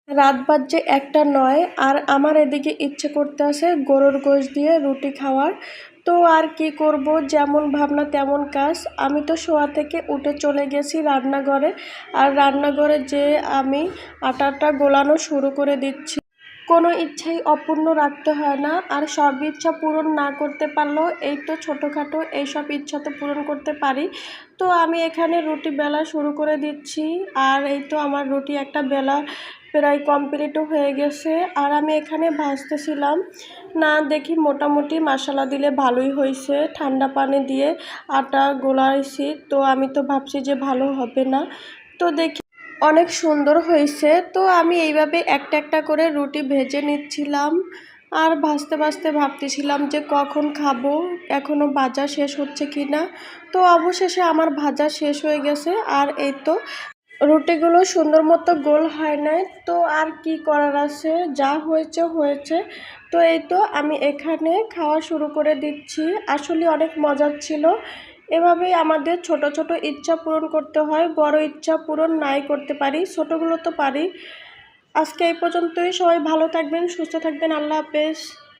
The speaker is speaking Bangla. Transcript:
রাত বাজে ১টা ৯ আর আমার এদিকে ইচ্ছে করতেছে গরুর গোশত দিয়ে রুটি খাওয়ার। তো আর কি করব, যেমন ভাবনা তেমন কাজ। আমি তো শোয়া থেকে উঠে চলে গেছি রান্নাঘরে, আর রান্নাঘরে যেয়ে আমি আটাটা গোলানো শুরু করে দিচ্ছি। কোনো ইচ্ছাই অপূর্ণ রাখতে হয় না, আর সব ইচ্ছা পূরণ না করতে পারলেও এই তো ছোটোখাটো এইসব ইচ্ছা তো পূরণ করতে পারি। তো আমি এখানে রুটি বেলা শুরু করে দিচ্ছি, আর এই তো আমার রুটি একটা বেলা প্রায় কমপ্লিটও হয়ে গেছে। আর আমি এখানে ভাজতেছিলাম না, দেখি মোটামুটি মশলা দিলে ভালোই হয়েছে। ঠান্ডা পানি দিয়ে আটা গোলাইছি, তো আমি তো ভাবছি যে ভালো হবে না, তো দেখি অনেক সুন্দর হয়েছে। তো আমি এইভাবে একটা একটা করে রুটি ভেজে নিচ্ছিলাম, আর ভাজতে ভাজতে ভাবতেছিলাম যে কখন খাবো, এখনও ভাজা শেষ হচ্ছে কি না। তো অবশেষে আমার ভাজা শেষ হয়ে গেছে, আর এই তো রুটিগুলো সুন্দর মতো গোল হয় নাই, তো আর কি করার আছে, যা হয়েছে হয়েছে। তো এই তো আমি এখানে খাওয়া শুরু করে দিচ্ছি। আসলে অনেক মজার ছিল। এভাবেই আমাদের ছোট ছোট ইচ্ছা পূরণ করতে হয়, বড় ইচ্ছা পূরণ নাই করতে পারি, ছোটগুলো তো পারি। আজকে এই পর্যন্তই। সবাই ভালো থাকবেন, সুস্থ থাকবেন। আল্লাহ হাফেজ।